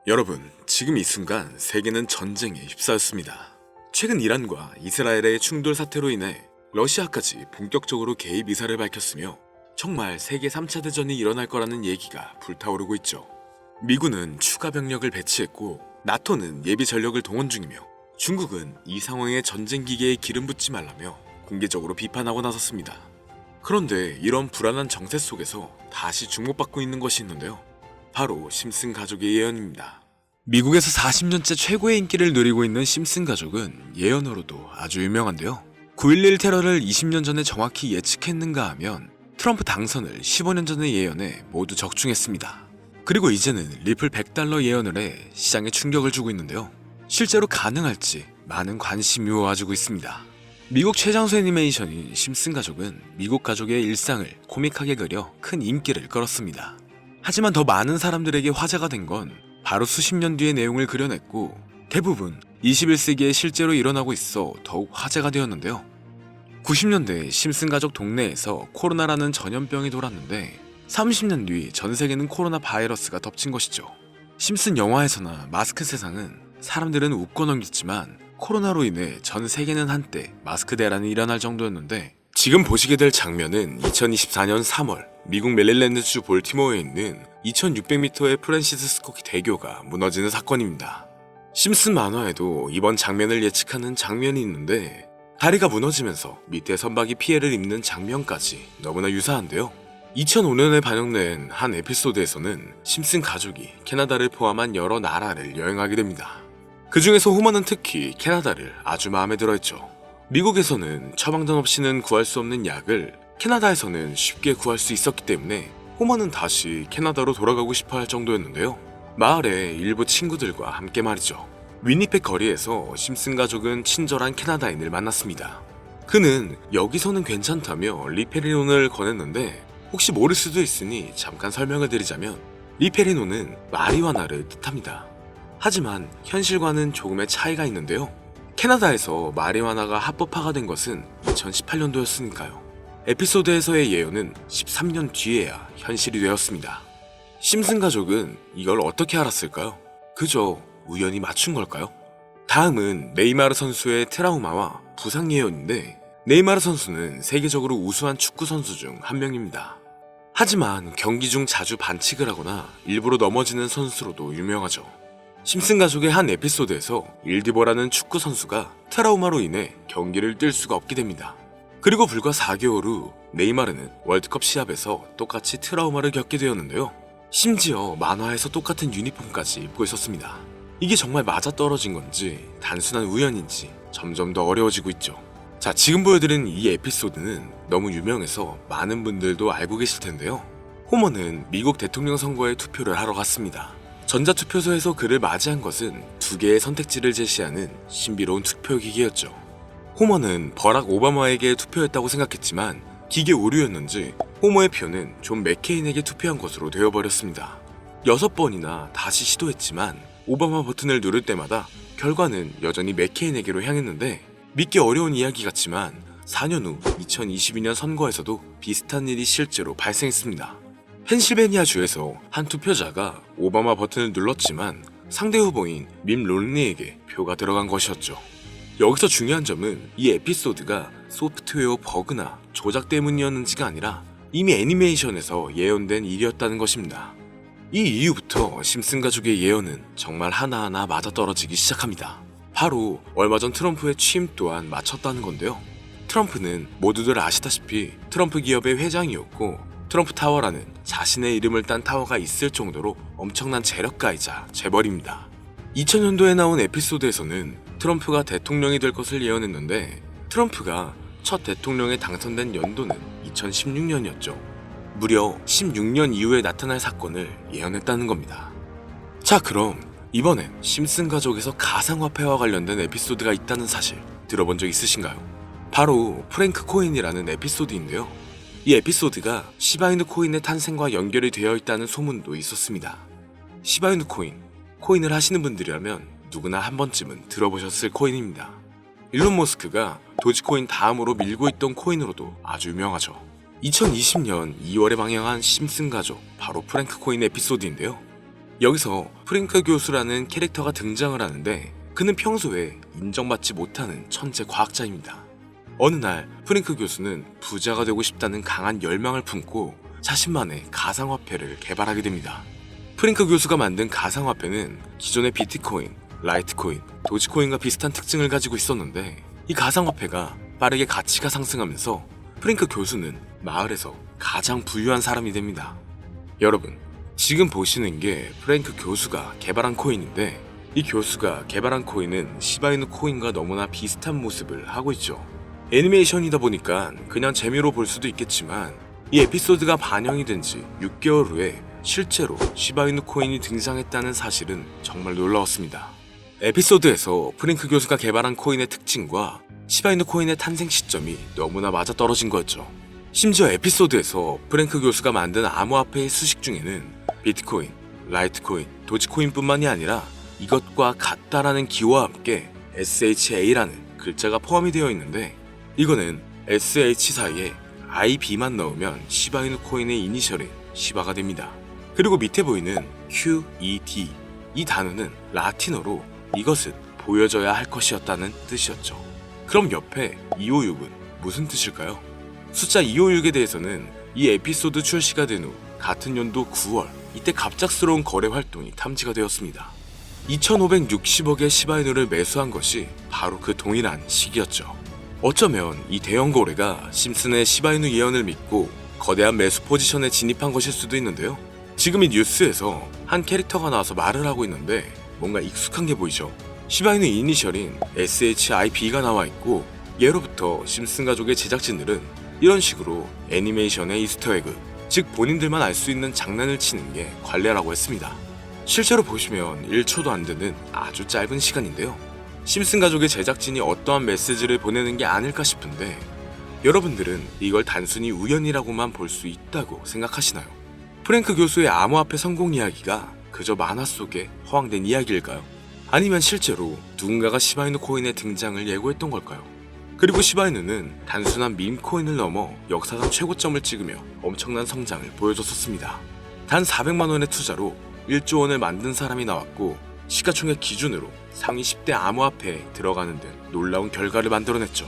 여러분, 지금 이 순간 세계는 전쟁에 휩싸였습니다. 최근 이란과 이스라엘의 충돌 사태로 인해 러시아까지 본격적으로 개입 의사를 밝혔으며 정말 세계 3차 대전이 일어날 거라는 얘기가 불타오르고 있죠. 미군은 추가 병력을 배치했고 나토는 예비 전력을 동원 중이며 중국은 이 상황에 전쟁 기계에 기름 붓지 말라며 공개적으로 비판하고 나섰습니다. 그런데 이런 불안한 정세 속에서 다시 주목받고 있는 것이 있는데요. 바로 심슨 가족의 예언입니다. 미국에서 40년째 최고의 인기를 누리고 있는 심슨 가족은 예언으로도 아주 유명한데요. 9.11 테러를 20년 전에 정확히 예측했는가 하면 트럼프 당선을 15년 전에 예언해 모두 적중했습니다. 그리고 이제는 리플 $100 예언을 해 시장에 충격을 주고 있는데요. 실제로 가능할지 많은 관심이 모아지고 있습니다. 미국 최장수 애니메이션인 심슨 가족은 미국 가족의 일상을 코믹하게 그려 큰 인기를 끌었습니다. 하지만 더 많은 사람들에게 화제가 된 건 바로 수십 년 뒤의 내용을 그려냈고 대부분 21세기에 실제로 일어나고 있어 더욱 화제가 되었는데요. 90년대 심슨 가족 동네에서 코로나라는 전염병이 돌았는데 30년 뒤 전 세계는 코로나 바이러스가 덮친 것이죠. 심슨 영화에서나 마스크 세상은 사람들은 웃고 넘겼지만 코로나로 인해 전 세계는 한때 마스크 대란이 일어날 정도였는데 지금 보시게 될 장면은 2024년 3월 미국 메릴랜드주 볼티모어에 있는 2600m의 프랜시스 스코키 대교가 무너지는 사건입니다. 심슨 만화에도 이번 장면을 예측하는 장면이 있는데 다리가 무너지면서 밑에 선박이 피해를 입는 장면까지 너무나 유사한데요. 2005년에 반영된 한 에피소드에서는 심슨 가족이 캐나다를 포함한 여러 나라를 여행하게 됩니다. 그 중에서 호머는 특히 캐나다를 아주 마음에 들어했죠. 미국에서는 처방전 없이는 구할 수 없는 약을 캐나다에서는 쉽게 구할 수 있었기 때문에 호머는 다시 캐나다로 돌아가고 싶어 할 정도였는데요. 마을의 일부 친구들과 함께 말이죠. 위니펙 거리에서 심슨 가족은 친절한 캐나다인을 만났습니다. 그는 여기서는 괜찮다며 리페리논을 권했는데 혹시 모를 수도 있으니 잠깐 설명을 드리자면 리페리논은 마리화나를 뜻합니다. 하지만 현실과는 조금의 차이가 있는데요. 캐나다에서 마리화나가 합법화가 된 것은 2018년도였으니까요. 에피소드에서의 예언은 13년 뒤에야 현실이 되었습니다. 심슨 가족은 이걸 어떻게 알았을까요? 그저 우연히 맞춘 걸까요? 다음은 네이마르 선수의 트라우마와 부상 예언인데 네이마르 선수는 세계적으로 우수한 축구 선수 중 한 명입니다. 하지만 경기 중 자주 반칙을 하거나 일부러 넘어지는 선수로도 유명하죠. 심슨 가족의 한 에피소드에서 일디보라는 축구 선수가 트라우마로 인해 경기를 뛸 수가 없게 됩니다. 그리고 불과 4개월 후 네이마르는 월드컵 시합에서 똑같이 트라우마를 겪게 되었는데요. 심지어 만화에서 똑같은 유니폼까지 입고 있었습니다. 이게 정말 맞아떨어진 건지 단순한 우연인지 점점 더 어려워지고 있죠. 자, 지금 보여드린 이 에피소드는 너무 유명해서 많은 분들도 알고 계실 텐데요. 호머는 미국 대통령 선거에 투표를 하러 갔습니다. 전자투표소에서 그를 맞이한 것은 두 개의 선택지를 제시하는 신비로운 투표기계였죠. 호머는 버락 오바마에게 투표했다고 생각했지만 기계 오류였는지 호머의 표는 존 맥케인에게 투표한 것으로 되어버렸습니다. 6번이나 다시 시도했지만 오바마 버튼을 누를 때마다 결과는 여전히 맥케인에게로 향했는데 믿기 어려운 이야기 같지만 4년 후 2022년 선거에서도 비슷한 일이 실제로 발생했습니다. 펜실베니아 주에서 한 투표자가 오바마 버튼을 눌렀지만 상대 후보인 밋 롬니에게 표가 들어간 것이었죠. 여기서 중요한 점은 이 에피소드가 소프트웨어 버그나 조작 때문이었는지가 아니라 이미 애니메이션에서 예언된 일이었다는 것입니다. 이 이후부터 심슨 가족의 예언은 정말 하나하나 맞아떨어지기 시작합니다. 바로 얼마 전 트럼프의 취임 또한 맞췄다는 건데요. 트럼프는 모두들 아시다시피 트럼프 기업의 회장이었고 트럼프 타워라는 자신의 이름을 딴 타워가 있을 정도로 엄청난 재력가이자 재벌입니다. 2000년도에 나온 에피소드에서는 트럼프가 대통령이 될 것을 예언했는데 트럼프가 첫 대통령에 당선된 연도는 2016년이었죠. 무려 16년 이후에 나타날 사건을 예언했다는 겁니다. 자, 그럼 이번엔 심슨 가족에서 가상화폐와 관련된 에피소드가 있다는 사실 들어본 적 있으신가요? 바로 프랭크 코인이라는 에피소드인데요. 이 에피소드가 시바이누 코인의 탄생과 연결이 되어 있다는 소문도 있었습니다. 시바이누 코인을 하시는 분들이라면 누구나 한 번쯤은 들어보셨을 코인입니다. 일론 머스크가 도지코인 다음으로 밀고 있던 코인으로도 아주 유명하죠. 2020년 2월에 방영한 심슨 가족, 바로 프랭크 코인 에피소드인데요. 여기서 프랭크 교수라는 캐릭터가 등장을 하는데 그는 평소에 인정받지 못하는 천재 과학자입니다. 어느 날 프랭크 교수는 부자가 되고 싶다는 강한 열망을 품고 자신만의 가상화폐를 개발하게 됩니다. 프랭크 교수가 만든 가상화폐는 기존의 비트코인, 라이트코인, 도지코인과 비슷한 특징을 가지고 있었는데 이 가상화폐가 빠르게 가치가 상승하면서 프랭크 교수는 마을에서 가장 부유한 사람이 됩니다. 여러분, 지금 보시는 게 프랭크 교수가 개발한 코인인데 이 교수가 개발한 코인은 시바이누 코인과 너무나 비슷한 모습을 하고 있죠. 애니메이션이다 보니까 그냥 재미로 볼 수도 있겠지만 이 에피소드가 반영이 된 지 6개월 후에 실제로 시바이누 코인이 등장했다는 사실은 정말 놀라웠습니다. 에피소드에서 프랭크 교수가 개발한 코인의 특징과 시바이누 코인의 탄생 시점이 너무나 맞아떨어진 거였죠. 심지어 에피소드에서 프랭크 교수가 만든 암호화폐의 수식 중에는 비트코인, 라이트코인, 도지코인뿐만이 아니라 이것과 같다라는 기호와 함께 SHA라는 글자가 포함이 되어 있는데 이거는 SH 사이에 IB만 넣으면 시바이누 코인의 이니셜인 시바가 됩니다. 그리고 밑에 보이는 QED, 이 단어는 라틴어로 이것은 보여져야 할 것이었다는 뜻이었죠. 그럼 옆에 256은 무슨 뜻일까요? 숫자 256에 대해서는 이 에피소드 출시가 된 후 같은 연도 9월 이때 갑작스러운 거래 활동이 탐지가 되었습니다. 2560억의 시바이누를 매수한 것이 바로 그 동일한 시기였죠. 어쩌면 이 대형 거래가 심슨의 시바이누 예언을 믿고 거대한 매수 포지션에 진입한 것일 수도 있는데요. 지금 이 뉴스에서 한 캐릭터가 나와서 말을 하고 있는데 뭔가 익숙한 게 보이죠. 시바이누 이니셜인 SHIB가 나와 있고 예로부터 심슨 가족의 제작진들은 이런 식으로 애니메이션의 이스터에그, 즉 본인들만 알 수 있는 장난을 치는 게 관례라고 했습니다. 실제로 보시면 1초도 안 되는 아주 짧은 시간인데요. 심슨 가족의 제작진이 어떠한 메시지를 보내는 게 아닐까 싶은데 여러분들은 이걸 단순히 우연이라고만 볼 수 있다고 생각하시나요? 프랭크 교수의 암호화폐 성공 이야기가 그저 만화 속에 허황된 이야기일까요? 아니면 실제로 누군가가 시바이누 코인의 등장을 예고했던 걸까요? 그리고 시바이누는 단순한 밈 코인을 넘어 역사상 최고점을 찍으며 엄청난 성장을 보여줬었습니다. 단 400만 원의 투자로 1조 원을 만든 사람이 나왔고 시가총액 기준으로 상위 10대 암호화폐에 들어가는 등 놀라운 결과를 만들어냈죠.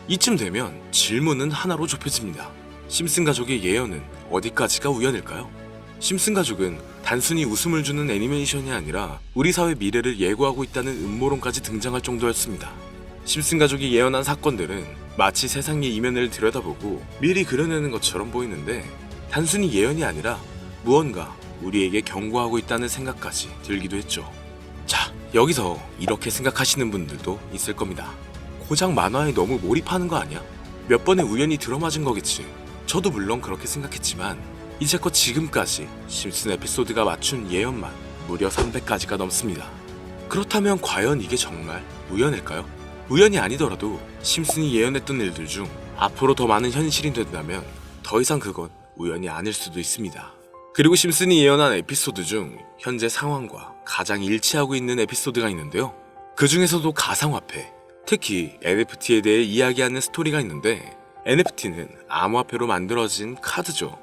이쯤 되면 질문은 하나로 좁혀집니다. 심슨 가족의 예언은 어디까지가 우연일까요? 심슨 가족은 단순히 웃음을 주는 애니메이션이 아니라 우리 사회 미래를 예고하고 있다는 음모론까지 등장할 정도였습니다. 심슨 가족이 예언한 사건들은 마치 세상의 이면을 들여다보고 미리 그려내는 것처럼 보이는데 단순히 예언이 아니라 무언가 우리에게 경고하고 있다는 생각까지 들기도 했죠. 자, 여기서 이렇게 생각하시는 분들도 있을 겁니다. 고작 만화에 너무 몰입하는 거 아니야? 몇 번의 우연히 들어맞은 거겠지. 저도 물론 그렇게 생각했지만 이제껏 지금까지 심슨 에피소드가 맞춘 예언만 무려 300가지가 넘습니다. 그렇다면 과연 이게 정말 우연일까요? 우연이 아니더라도 심슨이 예언했던 일들 중 앞으로 더 많은 현실이 된다면 더 이상 그건 우연이 아닐 수도 있습니다. 그리고 심슨이 예언한 에피소드 중 현재 상황과 가장 일치하고 있는 에피소드가 있는데요. 그 중에서도 가상화폐, 특히 NFT에 대해 이야기하는 스토리가 있는데 NFT는 암호화폐로 만들어진 카드죠.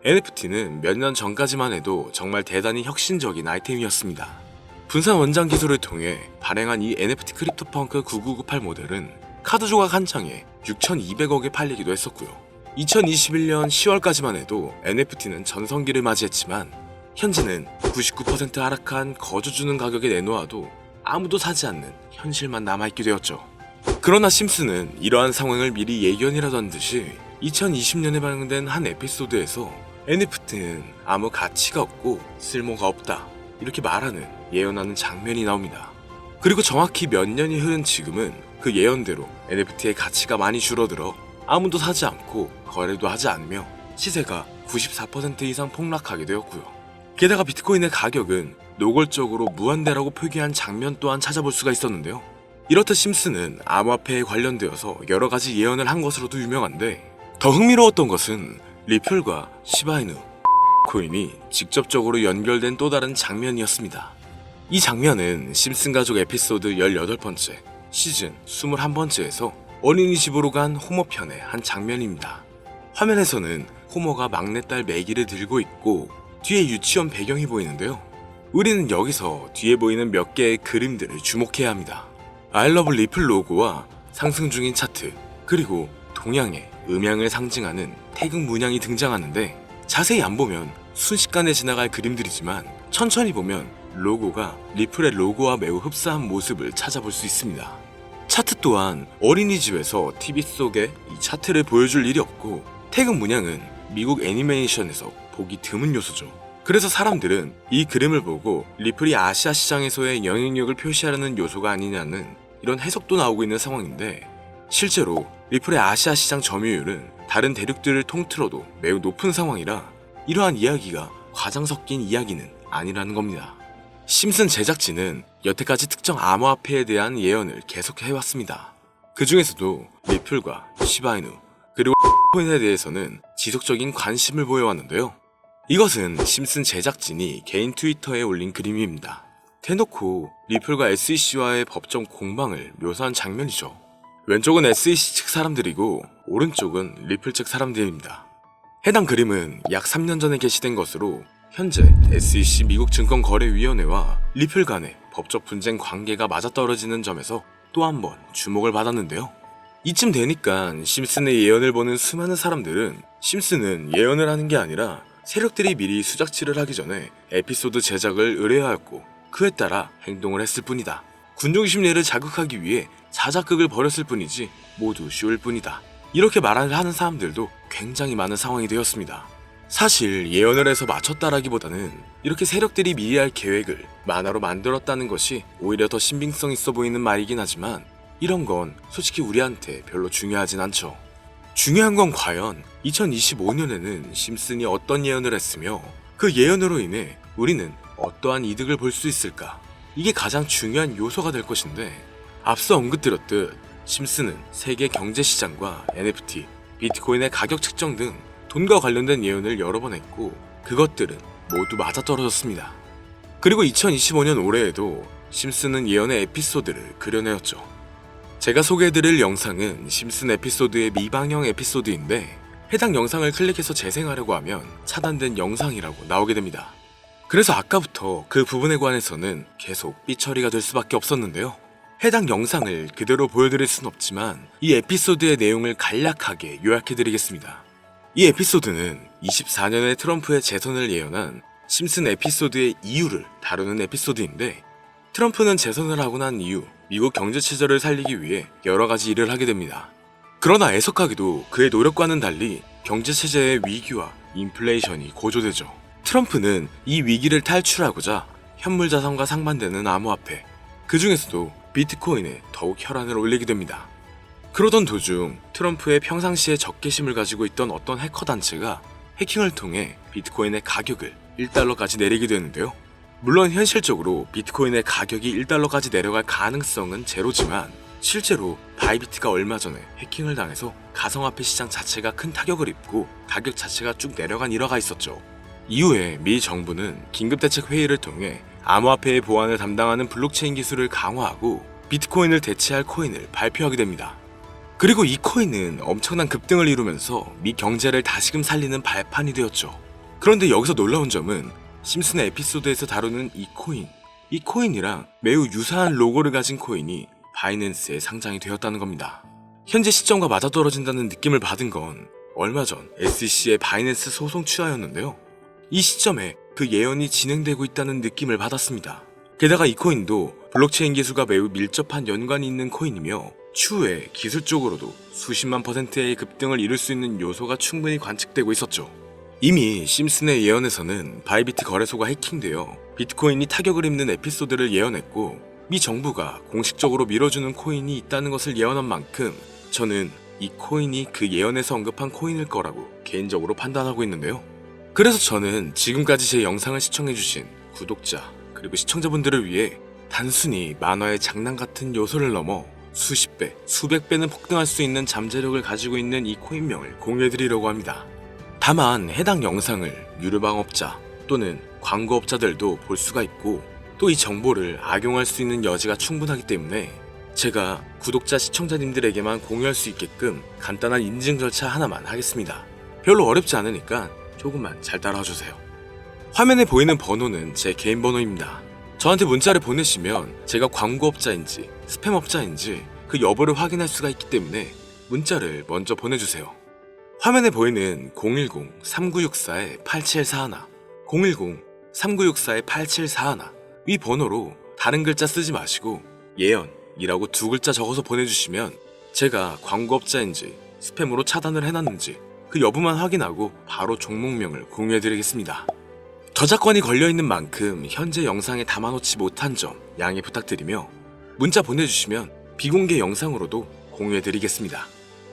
NFT는 몇 년 전까지만 해도 정말 대단히 혁신적인 아이템이었습니다. 분산 원장 기술을 통해 발행한 이 NFT 크립토펑크 9998 모델은 카드 조각 한 장에 6,200억에 팔리기도 했었고요. 2021년 10월까지만 해도 NFT는 전성기를 맞이했지만 현재는 99% 하락한 거저주는 가격에 내놓아도 아무도 사지 않는 현실만 남아있게 되었죠. 그러나 심슨은 이러한 상황을 미리 예견이라도 한 듯이 2020년에 발행된 한 에피소드에서 NFT는 아무 가치가 없고 쓸모가 없다 이렇게 말하는 예언하는 장면이 나옵니다. 그리고 정확히 몇 년이 흐른 지금은 그 예언대로 NFT의 가치가 많이 줄어들어 아무도 사지 않고 거래도 하지 않으며 시세가 94% 이상 폭락하게 되었고요. 게다가 비트코인의 가격은 노골적으로 무한대라고 표기한 장면 또한 찾아볼 수가 있었는데요. 이렇듯 심슨은 암호화폐에 관련되어서 여러 가지 예언을 한 것으로도 유명한데 더 흥미로웠던 것은 리플과 시바이누 코인이 직접적으로 연결된 또 다른 장면이었습니다. 이 장면은 심슨 가족 에피소드 18번째, 시즌 21번째에서 어린이집으로 간 호모 편의 한 장면입니다. 화면에서는 호모가 막내딸 매기를 들고 있고 뒤에 유치원 배경이 보이는데요. 우리는 여기서 뒤에 보이는 몇 개의 그림들을 주목해야 합니다. I love 리플 로고와 상승 중인 차트, 그리고 동양의 음양을 상징하는 태극 문양이 등장하는데, 자세히 안 보면 순식간에 지나갈 그림들이지만 천천히 보면 로고가 리플의 로고와 매우 흡사한 모습을 찾아볼 수 있습니다. 차트 또한 어린이집에서 TV 속에 이 차트를 보여줄 일이 없고, 태극 문양은 미국 애니메이션에서 보기 드문 요소죠. 그래서 사람들은 이 그림을 보고 리플이 아시아 시장에서의 영향력을 표시하려는 요소가 아니냐는 이런 해석도 나오고 있는 상황인데, 실제로 리플의 아시아 시장 점유율은 다른 대륙들을 통틀어도 매우 높은 상황이라 이러한 이야기가 과장 섞인 이야기는 아니라는 겁니다. 심슨 제작진은 여태까지 특정 암호화폐에 대한 예언을 계속 해왔습니다. 그 중에서도 리플과 시바이누, 그리고 코인에 대해서는 지속적인 관심을 보여왔는데요. 이것은 심슨 제작진이 개인 트위터에 올린 그림입니다. 대놓고 리플과 SEC와의 법정 공방을 묘사한 장면이죠. 왼쪽은 SEC 측 사람들이고 오른쪽은 리플 측 사람들입니다. 해당 그림은 약 3년 전에 게시된 것으로 현재 SEC 미국 증권거래위원회와 리플 간의 법적 분쟁 관계가 맞아떨어지는 점에서 또 한 번 주목을 받았는데요. 이쯤 되니까 심슨의 예언을 보는 수많은 사람들은 심슨은 예언을 하는 게 아니라 세력들이 미리 수작질을 하기 전에 에피소드 제작을 의뢰하였고 그에 따라 행동을 했을 뿐이다. 군중 심리를 자극하기 위해 자작극을 벌였을 뿐이지 모두 쇼일 뿐이다. 이렇게 말을 하는 사람들도 굉장히 많은 상황이 되었습니다. 사실 예언을 해서 맞췄다라기보다는 이렇게 세력들이 미리 할 계획을 만화로 만들었다는 것이 오히려 더 신빙성 있어 보이는 말이긴 하지만, 이런 건 솔직히 우리한테 별로 중요하진 않죠. 중요한 건 과연 2025년에는 심슨이 어떤 예언을 했으며 그 예언으로 인해 우리는 어떠한 이득을 볼 수 있을까? 이게 가장 중요한 요소가 될 것인데, 앞서 언급드렸듯 심슨은 세계 경제시장과 NFT, 비트코인의 가격 측정 등 돈과 관련된 예언을 여러 번 했고 그것들은 모두 맞아떨어졌습니다. 그리고 2025년 올해에도 심슨은 예언의 에피소드를 그려내었죠. 제가 소개해드릴 영상은 심슨 에피소드의 미방영 에피소드인데, 해당 영상을 클릭해서 재생하려고 하면 차단된 영상이라고 나오게 됩니다. 그래서 아까부터 그 부분에 관해서는 계속 삐처리가 될 수밖에 없었는데요. 해당 영상을 그대로 보여드릴 순 없지만 이 에피소드의 내용을 간략하게 요약해드리겠습니다. 이 에피소드는 24년에 트럼프의 재선을 예언한 심슨 에피소드의 이유를 다루는 에피소드인데, 트럼프는 재선을 하고 난 이후 미국 경제체제를 살리기 위해 여러 가지 일을 하게 됩니다. 그러나 애석하게도 그의 노력과는 달리 경제체제의 위기와 인플레이션이 고조되죠. 트럼프는 이 위기를 탈출하고자 현물자산과 상반되는 암호화폐, 그 중에서도 비트코인에 더욱 혈안을 올리게 됩니다. 그러던 도중 트럼프의 평상시에 적개심을 가지고 있던 어떤 해커 단체가 해킹을 통해 비트코인의 가격을 1달러까지 내리게 되는데요. 물론 현실적으로 비트코인의 가격이 1달러까지 내려갈 가능성은 제로지만, 실제로 바이비트가 얼마 전에 해킹을 당해서 가상화폐 시장 자체가 큰 타격을 입고 가격 자체가 쭉 내려간 일화가 있었죠. 이후에 미 정부는 긴급대책 회의를 통해 암호화폐의 보안을 담당하는 블록체인 기술을 강화하고 비트코인을 대체할 코인을 발표하게 됩니다. 그리고 이 코인은 엄청난 급등을 이루면서 미 경제를 다시금 살리는 발판이 되었죠. 그런데 여기서 놀라운 점은 심슨의 에피소드에서 다루는 이 코인이랑 매우 유사한 로고를 가진 코인이 바이낸스에 상장이 되었다는 겁니다. 현재 시점과 맞아떨어진다는 느낌을 받은 건 얼마 전 SEC의 바이낸스 소송 취하였는데요. 이 시점에 그 예언이 진행되고 있다는 느낌을 받았습니다. 게다가 이 코인도 블록체인 기술과 매우 밀접한 연관이 있는 코인이며 추후에 기술적으로도 수십만 %의 급등을 이룰 수 있는 요소가 충분히 관측되고 있었죠. 이미 심슨의 예언에서는 바이비트 거래소가 해킹되어 비트코인이 타격을 입는 에피소드를 예언했고, 미 정부가 공식적으로 밀어주는 코인이 있다는 것을 예언한 만큼 저는 이 코인이 그 예언에서 언급한 코인일 거라고 개인적으로 판단하고 있는데요. 그래서 저는 지금까지 제 영상을 시청해주신 구독자 그리고 시청자분들을 위해 단순히 만화의 장난 같은 요소를 넘어 수십 배, 수백 배는 폭등할 수 있는 잠재력을 가지고 있는 이 코인명을 공유해드리려고 합니다. 다만 해당 영상을 유료방업자 또는 광고업자들도 볼 수가 있고, 또 이 정보를 악용할 수 있는 여지가 충분하기 때문에 제가 구독자 시청자님들에게만 공유할 수 있게끔 간단한 인증 절차 하나만 하겠습니다. 별로 어렵지 않으니까 조금만 잘 따라와주세요. 화면에 보이는 번호는 제 개인 번호입니다. 저한테 문자를 보내시면 제가 광고업자인지 스팸업자인지 그 여부를 확인할 수가 있기 때문에 문자를 먼저 보내주세요. 화면에 보이는 010-3964-8741, 010-3964-8741 이 번호로 다른 글자 쓰지 마시고 예언이라고 2글자 적어서 보내주시면 제가 광고업자인지 스팸으로 차단을 해놨는지 그 여부만 확인하고 바로 종목명을 공유해드리겠습니다. 저작권이 걸려있는 만큼 현재 영상에 담아놓지 못한 점 양해 부탁드리며 문자 보내주시면 비공개 영상으로도 공유해드리겠습니다.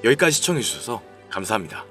여기까지 시청해주셔서 감사합니다.